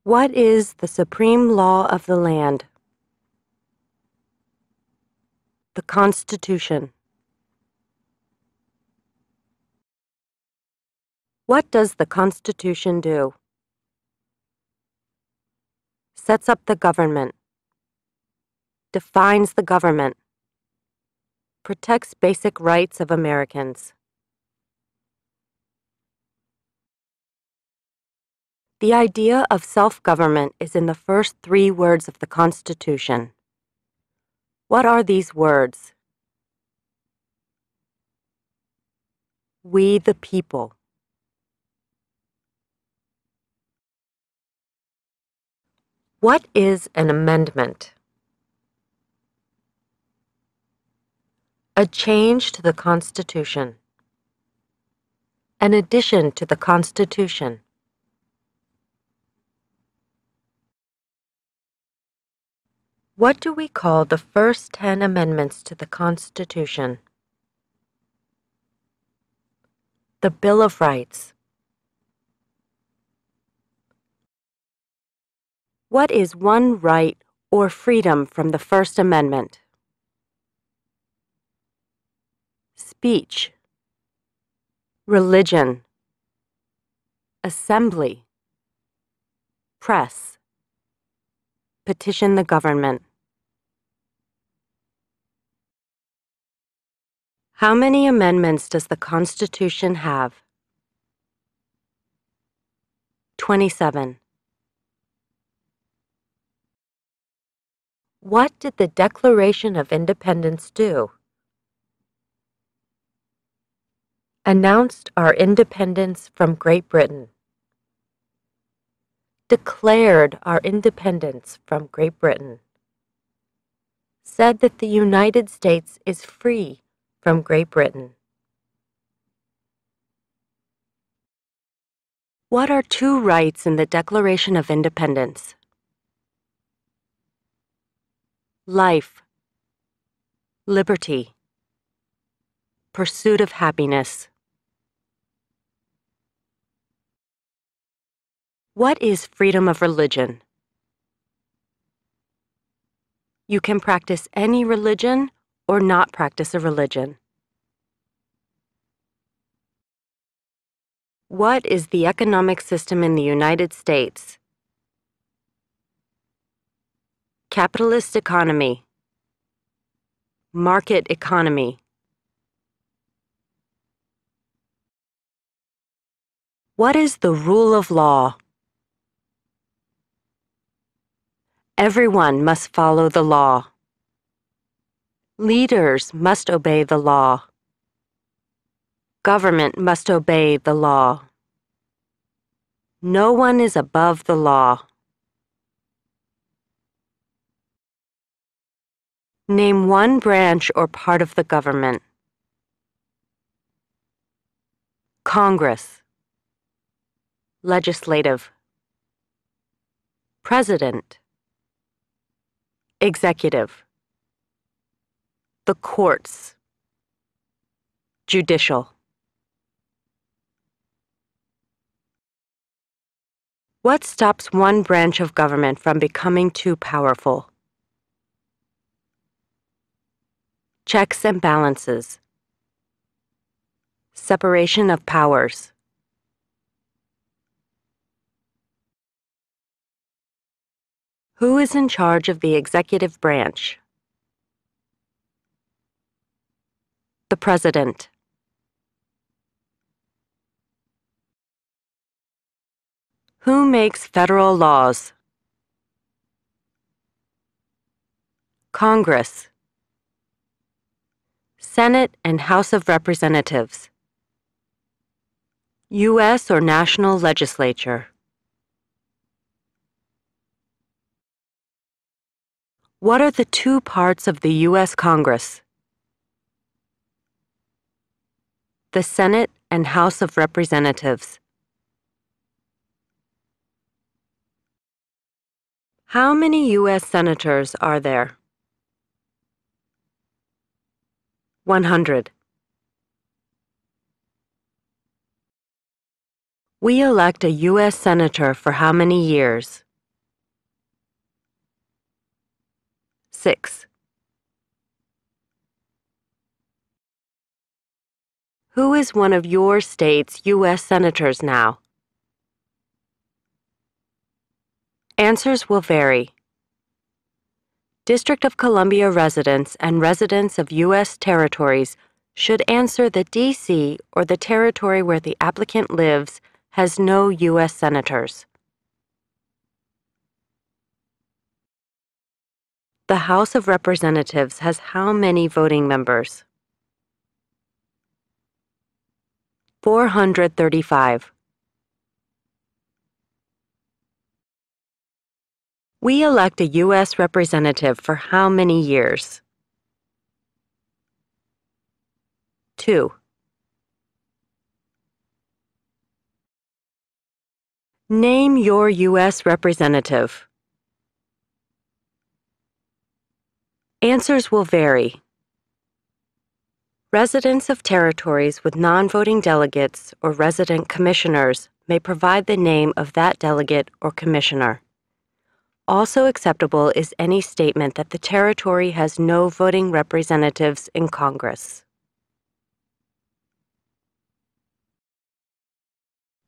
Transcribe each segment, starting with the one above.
What is the supreme law of the land? The Constitution. What does the Constitution do? Sets up the government. Defines the government. Protects basic rights of Americans. The idea of self-government is in the first 3 words of the Constitution. What are these words? We the people. What is an amendment? A change to the Constitution. An addition to the Constitution. What do we call the first 10 amendments to the Constitution? The Bill of Rights. What is one right or freedom from the First Amendment? Speech. Religion. Assembly. Press. Petition the government. How many amendments does the Constitution have? 27. What did the Declaration of Independence do? Announced our independence from Great Britain. Declared our independence from Great Britain. Said that the United States is free from Great Britain. What are 2 rights in the Declaration of Independence? Life. Liberty. Pursuit of happiness. What is freedom of religion? You can practice any religion or not practice a religion. What is the economic system in the United States? Capitalist economy. Market economy. What is the rule of law? Everyone must follow the law. Leaders must obey the law. Government must obey the law. No one is above the law. Name one branch or part of the government. Congress. Legislative. President. Executive. The courts. Judicial. What stops one branch of government from becoming too powerful? Checks and balances. Separation of powers. Who is in charge of the executive branch? The President. Who makes federal laws? Congress. Senate and House of Representatives. U.S. or national legislature. What are the 2 parts of the U.S. Congress? The Senate and House of Representatives. How many U.S. senators are there? 100. We elect a U.S. senator for how many years? 6. Who is one of your state's U.S. senators now? Answers will vary. District of Columbia residents and residents of U.S. territories should answer that D.C. or the territory where the applicant lives has no U.S. senators. The House of Representatives has how many voting members? 435. We elect a U.S. representative for how many years? 2. Name your U.S. representative. Answers will vary. Residents of territories with non-voting delegates or resident commissioners may provide the name of that delegate or commissioner. Also acceptable is any statement that the territory has no voting representatives in Congress.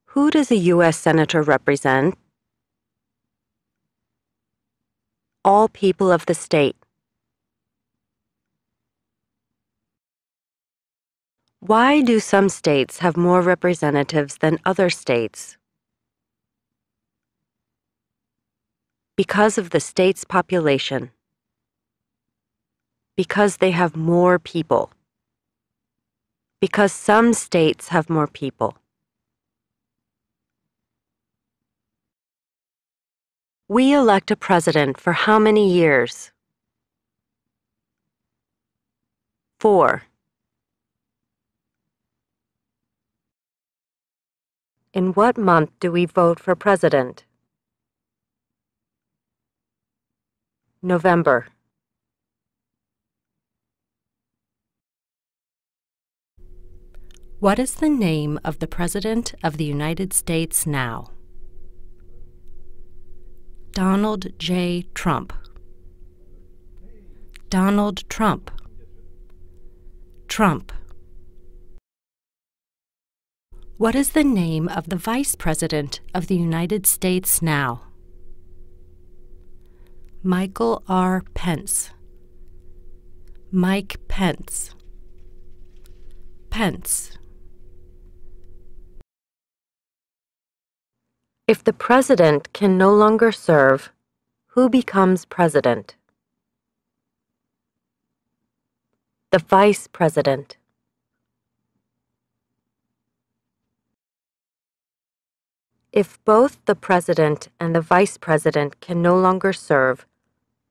Who does a U.S. Senator represent? All people of the state. Why do some states have more representatives than other states? Because of the state's population. Because they have more people. Because some states have more people. We elect a president for how many years? 4. In what month do we vote for president? November. What is the name of the President of the United States now? Donald J. Trump. Donald Trump. Trump. What is the name of the Vice President of the United States now? Michael R. Pence. Mike Pence. Pence. If the president can no longer serve, who becomes president? The vice president. If both the president and the vice president can no longer serve,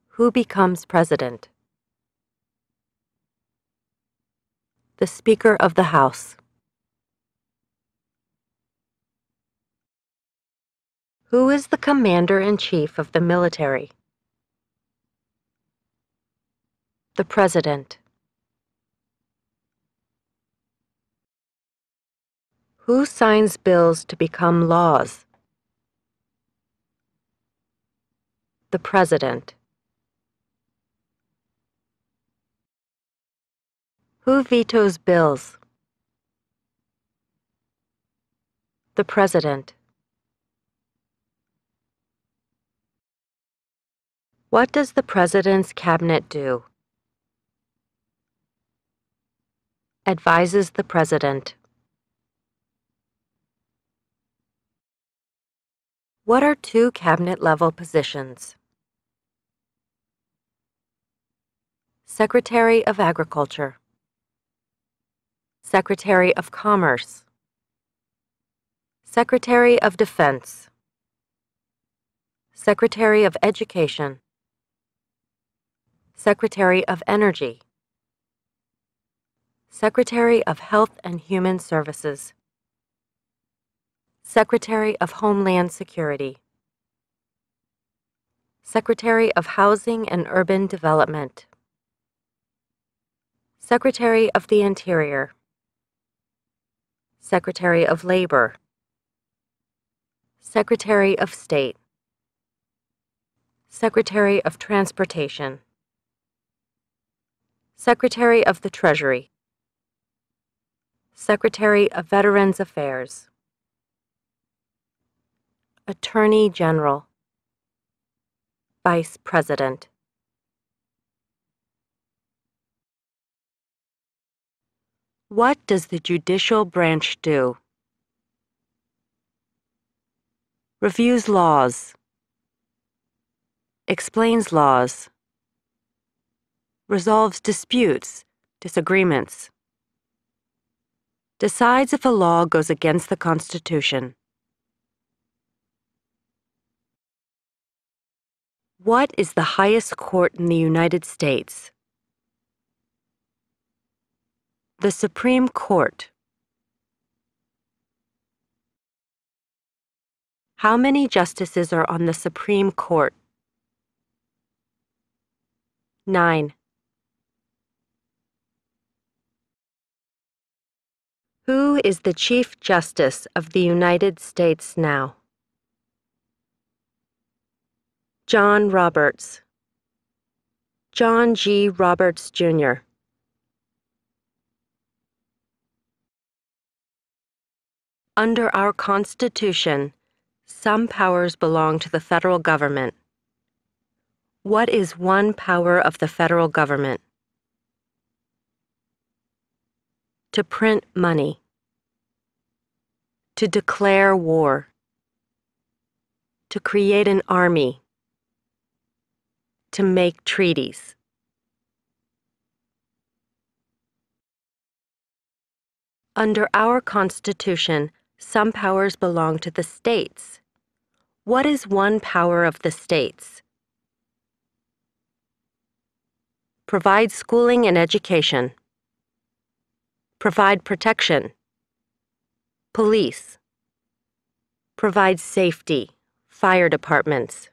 who becomes president? The Speaker of the House. Who is the Commander-in-Chief of the military? The President. Who signs bills to become laws? The President. Who vetoes bills? The President. What does the President's cabinet do? Advises the President. What are two cabinet-level positions? Secretary of Agriculture. Secretary of Commerce. Secretary of Defense. Secretary of Education. Secretary of Energy. Secretary of Health and Human Services. Secretary of Homeland Security. Secretary of Housing and Urban Development. Secretary of the Interior. Secretary of Labor. Secretary of State. Secretary of Transportation. Secretary of the Treasury, Secretary of Veterans Affairs, Attorney General, Vice President. What does the judicial branch do? Reviews laws, explains laws, resolves disputes, disagreements, decides if a law goes against the Constitution. What is the highest court in the United States? The Supreme Court. How many justices are on the Supreme Court? 9. Who is the Chief Justice of the United States now? John Roberts. John G. Roberts, Jr. Under our Constitution, some powers belong to the federal government. What is one power of the federal government? To print money. To declare war. To create an army. To make treaties. Under our Constitution, some powers belong to the states. What is one power of the states? Provide schooling and education. Provide protection. Police. Provide safety. Fire departments.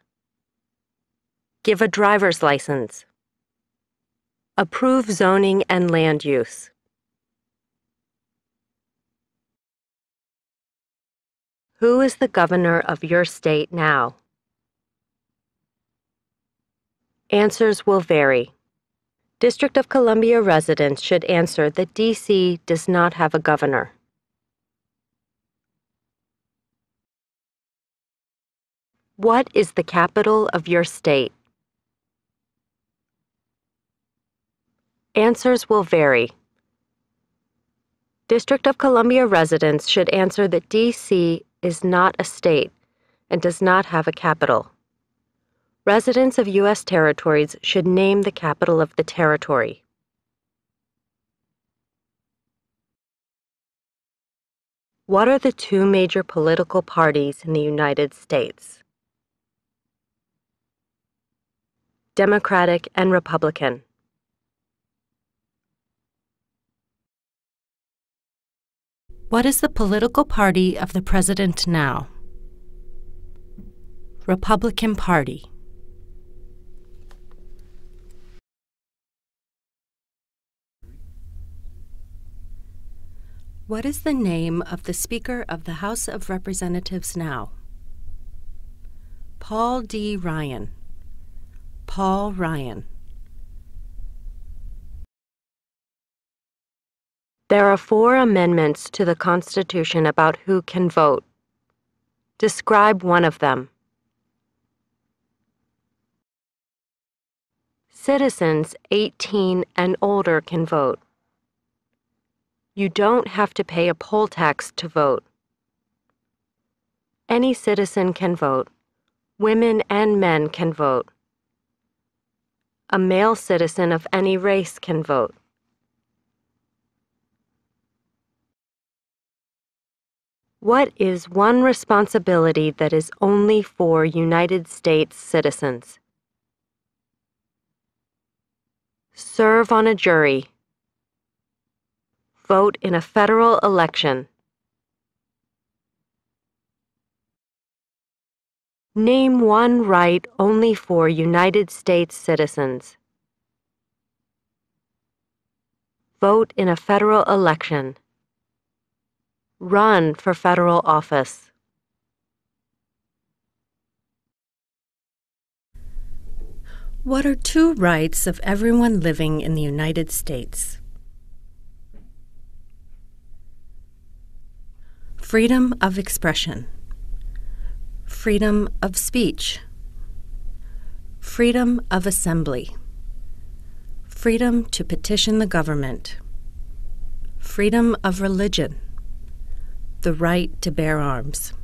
Give a driver's license. Approve zoning and land use. Who is the governor of your state now? Answers will vary. District of Columbia residents should answer that D.C. does not have a governor. What is the capital of your state? Answers will vary. District of Columbia residents should answer that D.C. is not a state and does not have a capital. Residents of U.S. territories should name the capital of the territory. What are the two major political parties in the United States? Democratic and Republican. What is the political party of the president now? Republican Party. What is the name of the Speaker of the House of Representatives now? Paul D. Ryan. Paul Ryan. There are 4 amendments to the Constitution about who can vote. Describe one of them. Citizens 18 and older can vote. You don't have to pay a poll tax to vote. Any citizen can vote. Women and men can vote. A male citizen of any race can vote. What is one responsibility that is only for United States citizens? Serve on a jury. Vote in a federal election. Name one right only for United States citizens. Vote in a federal election. Run for federal office. What are two rights of everyone living in the United States? Freedom of expression, freedom of speech, freedom of assembly, freedom to petition the government, freedom of religion, the right to bear arms.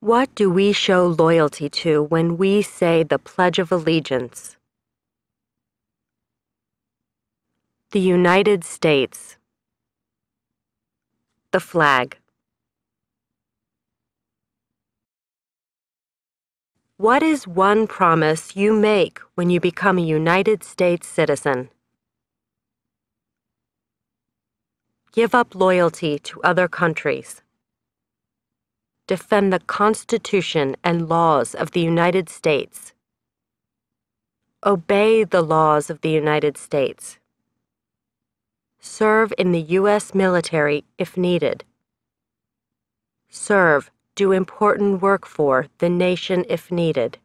What do we show loyalty to when we say the Pledge of Allegiance? The United States. The flag. What is one promise you make when you become a United States citizen? Give up loyalty to other countries. Defend the Constitution and laws of the United States. Obey the laws of the United States. Serve in the U.S. military if needed. Serve, do important work for the nation if needed.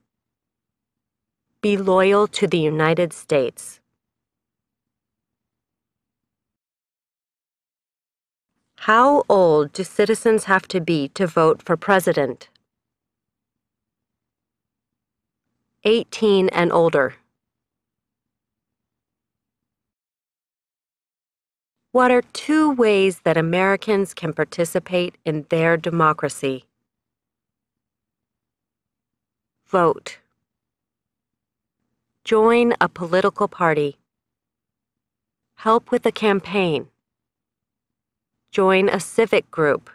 Be loyal to the United States. How old do citizens have to be to vote for president? 18 and older. What are two ways that Americans can participate in their democracy? Vote. Join a political party. Help with a campaign. Join a civic group.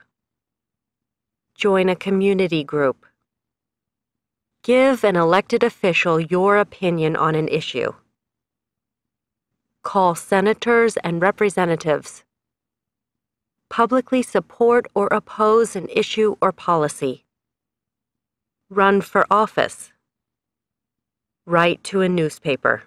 Join a community group. Give an elected official your opinion on an issue. Call senators and representatives. Publicly support or oppose an issue or policy. Run for office. Write to a newspaper.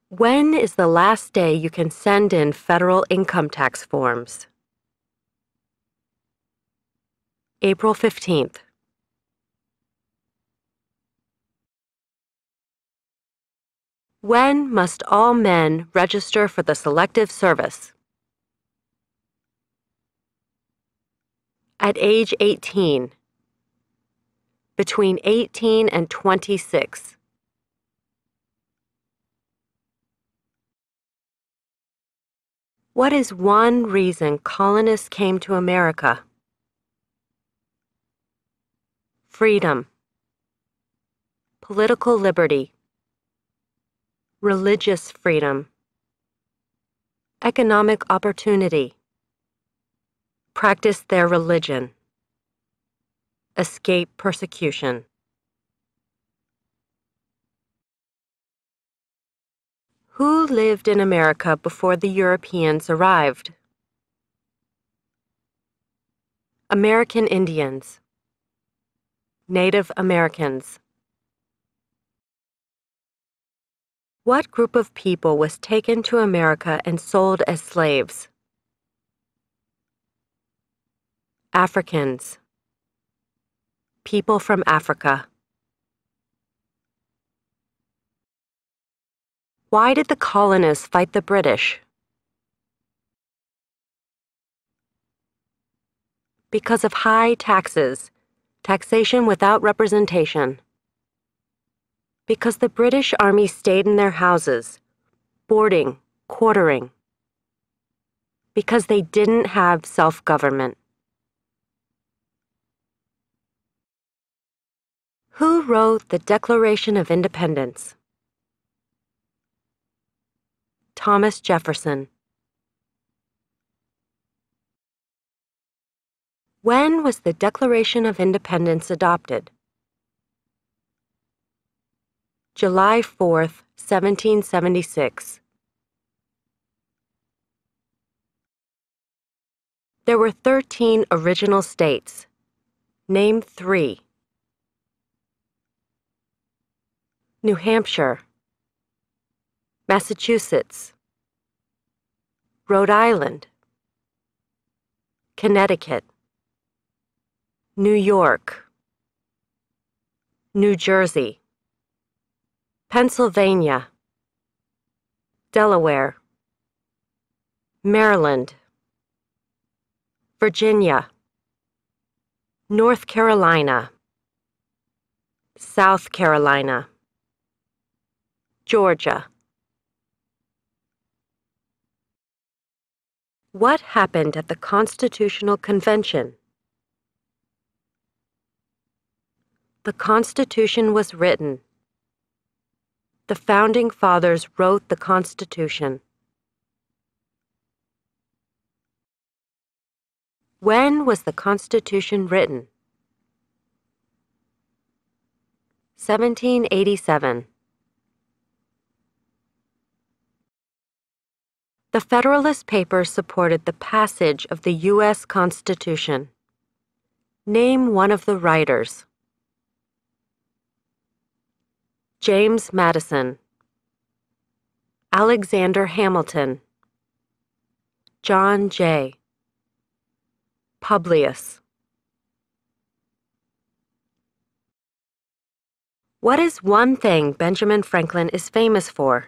When is the last day you can send in federal income tax forms? April 15th. When must all men register for the Selective Service? At age 18. Between 18 and 26. What is one reason colonists came to America? Freedom. Political liberty. Religious freedom. Economic opportunity. Practice their religion. Escape persecution. Who lived in America before the Europeans arrived? American Indians. Native Americans. What group of people was taken to America and sold as slaves? Africans. People from Africa. Why did the colonists fight the British? Because of high taxes, taxation without representation. Because the British Army stayed in their houses, boarding, quartering. Because they didn't have self-government. Who wrote the Declaration of Independence? Thomas Jefferson. When was the Declaration of Independence adopted? July 4th, 1776. There were 13 original states. Name 3. New Hampshire. Massachusetts. Rhode Island, Connecticut, New York, New Jersey, Pennsylvania, Delaware, Maryland, Virginia, North Carolina, South Carolina, Georgia. What happened at the Constitutional Convention? The Constitution was written. The Founding Fathers wrote the Constitution. When was the Constitution written? 1787. The Federalist Papers supported the passage of the U.S. Constitution. Name one of the writers. James Madison, Alexander Hamilton, John Jay, Publius. What is one thing Benjamin Franklin is famous for?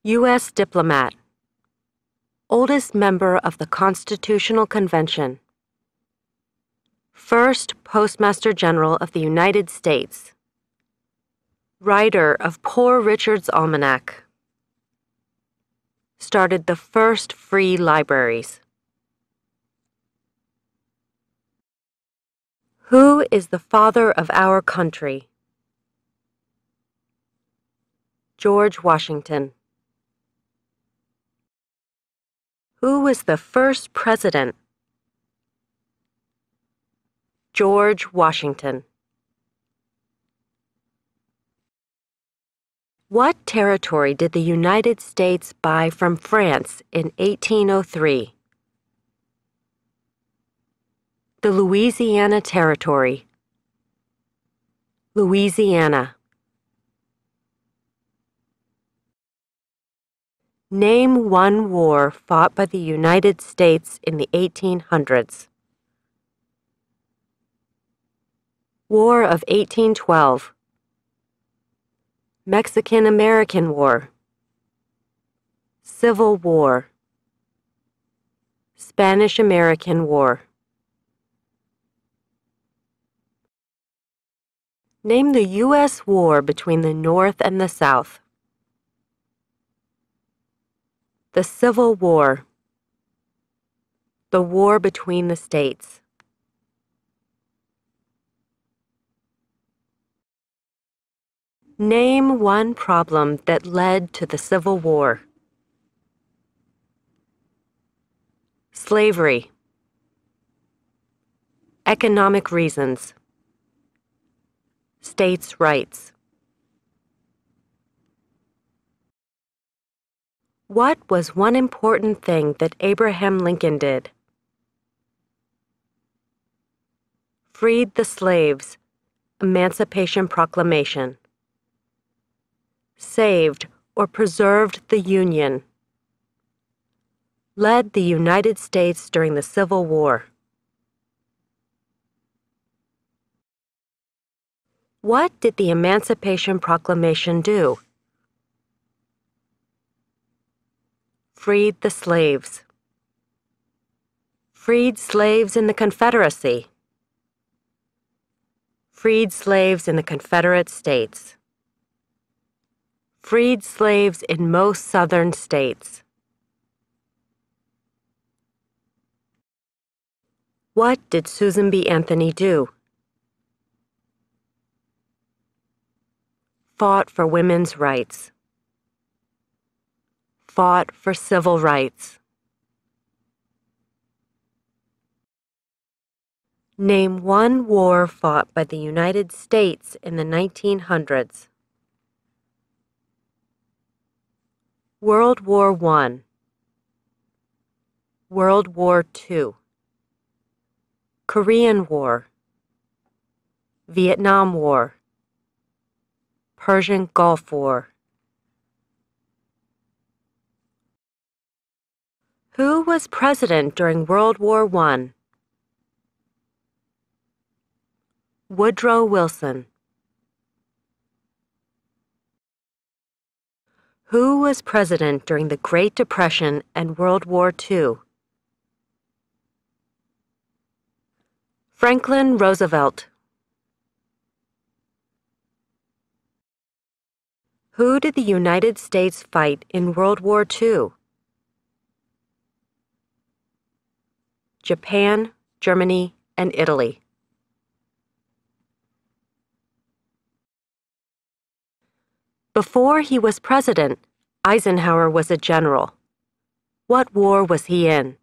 U.S. diplomat, oldest member of the Constitutional Convention, first Postmaster General of the United States, writer of Poor Richard's Almanac, started the first free libraries. Who is the father of our country? George Washington. Who was the first president? George Washington. What territory did the United States buy from France in 1803? The Louisiana Territory. Louisiana. Name one war fought by the United States in the 1800s. War of 1812. Mexican-American War. Civil War. Spanish-American War. Name the U.S. war between the North and the South. The Civil War. The war between the states. Name one problem that led to the Civil War. Slavery. Economic reasons. States' rights. What was one important thing that Abraham Lincoln did? Freed the slaves. Emancipation Proclamation. Saved or preserved the Union. Led the United States during the Civil War. What did the Emancipation Proclamation do? Freed the slaves. Freed slaves in the Confederacy. Freed slaves in the Confederate States. Freed slaves in most southern states. What did Susan B. Anthony do? Fought for women's rights. Fought for civil rights. Name one war fought by the United States in the 1900s. World War I. World War II. Korean War. Vietnam War. Persian Gulf War. Who was president during World War I? Woodrow Wilson. Who was president during the Great Depression and World War II? Franklin Roosevelt. Who did the United States fight in World War II? Japan, Germany, and Italy. Before he was president, Eisenhower was a general. What war was he in?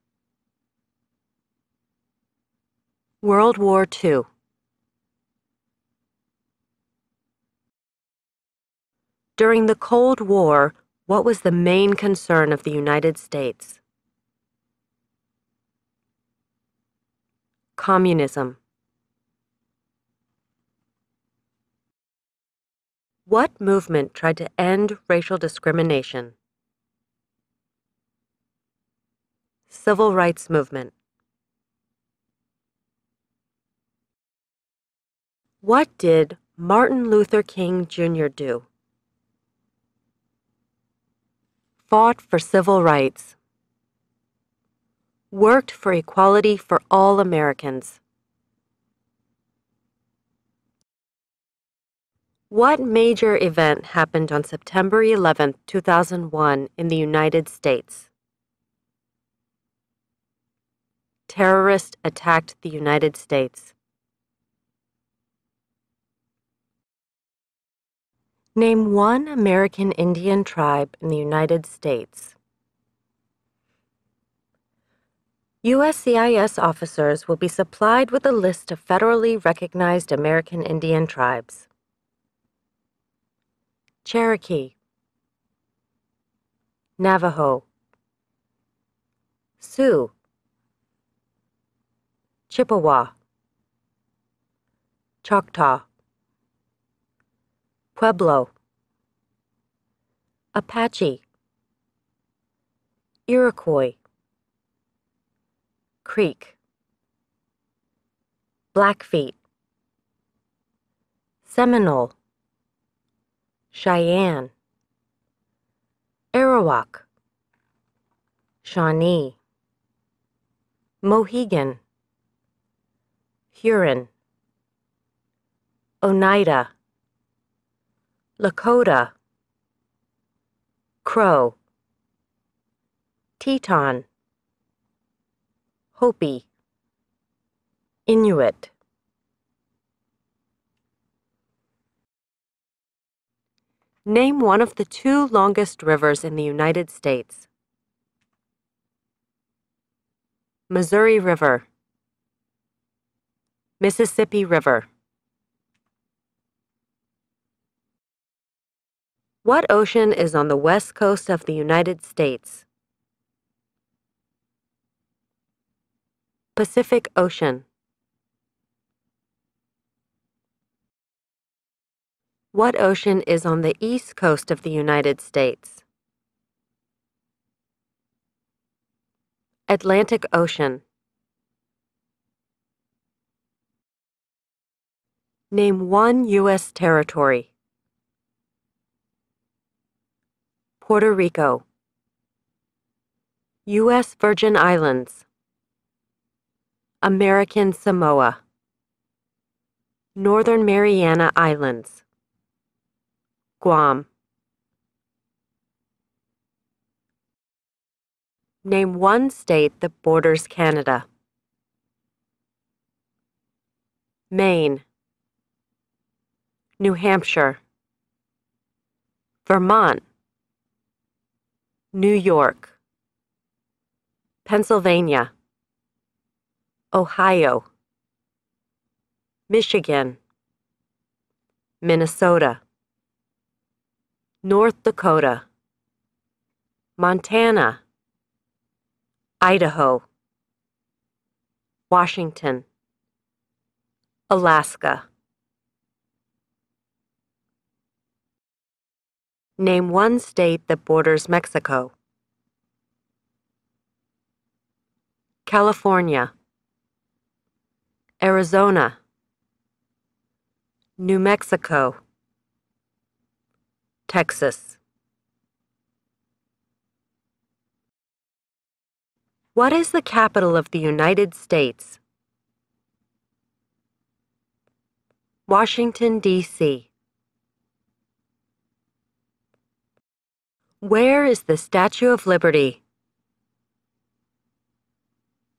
World War II. During the Cold War, what was the main concern of the United States? Communism. What movement tried to end racial discrimination? Civil rights movement. What did Martin Luther King Jr. do? Fought for civil rights. Worked for equality for all Americans. What major event happened on September 11, 2001 in the United States? Terrorists attacked the United States. Name one American Indian tribe in the United States. USCIS officers will be supplied with a list of federally recognized American Indian tribes. Cherokee, Navajo, Sioux, Chippewa, Choctaw, Pueblo, Apache, Iroquois, Creek, Blackfeet, Seminole, Cheyenne, Arawak, Shawnee, Mohegan, Huron, Oneida, Lakota, Crow, Teton, Hopi, Inuit. Name one of the two longest rivers in the United States. Missouri River, Mississippi River. What ocean is on the west coast of the United States? Pacific Ocean. What ocean is on the east coast of the United States? Atlantic Ocean. Name one U.S. territory. Puerto Rico. U.S. Virgin Islands. American Samoa. Northern Mariana Islands. Guam. Name one state that borders Canada. Maine. New Hampshire. Vermont. New York. Pennsylvania. Ohio. Michigan. Minnesota. North Dakota. Montana. Idaho. Washington. Alaska. Name one state that borders Mexico. California, Arizona, New Mexico, Texas. What is the capital of the United States? Washington, D.C. Where is the Statue of Liberty?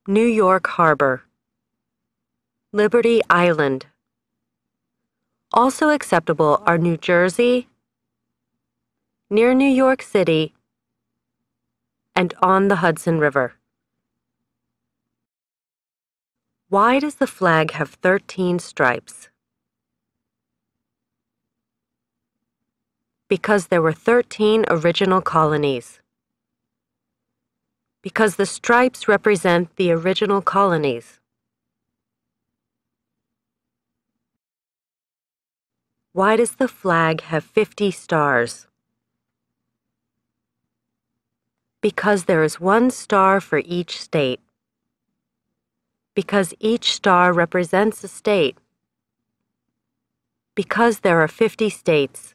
New York Harbor. Liberty Island. Also acceptable are New Jersey, near New York City, and on the Hudson River. Why does the flag have 13 stripes? Because there were 13 original colonies. Because the stripes represent the original colonies. Why does the flag have 50 stars? Because there is one star for each state. Because each star represents a state. Because there are 50 states.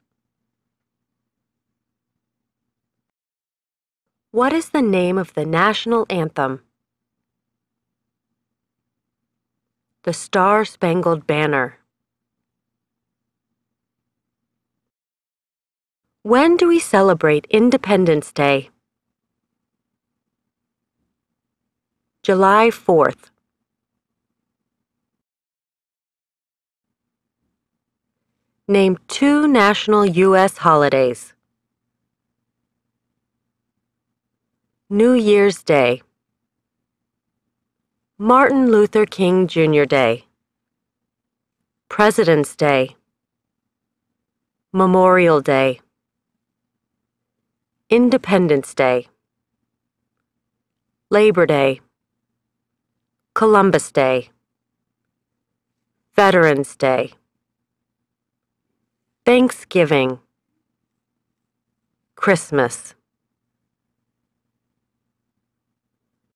What is the name of the national anthem? The Star-Spangled Banner. When do we celebrate Independence Day? July 4th. Name 2 national U.S. holidays. New Year's Day. Martin Luther King Jr. Day. President's Day. Memorial Day. Independence Day. Labor Day. Columbus Day. Veterans Day. Thanksgiving. Christmas.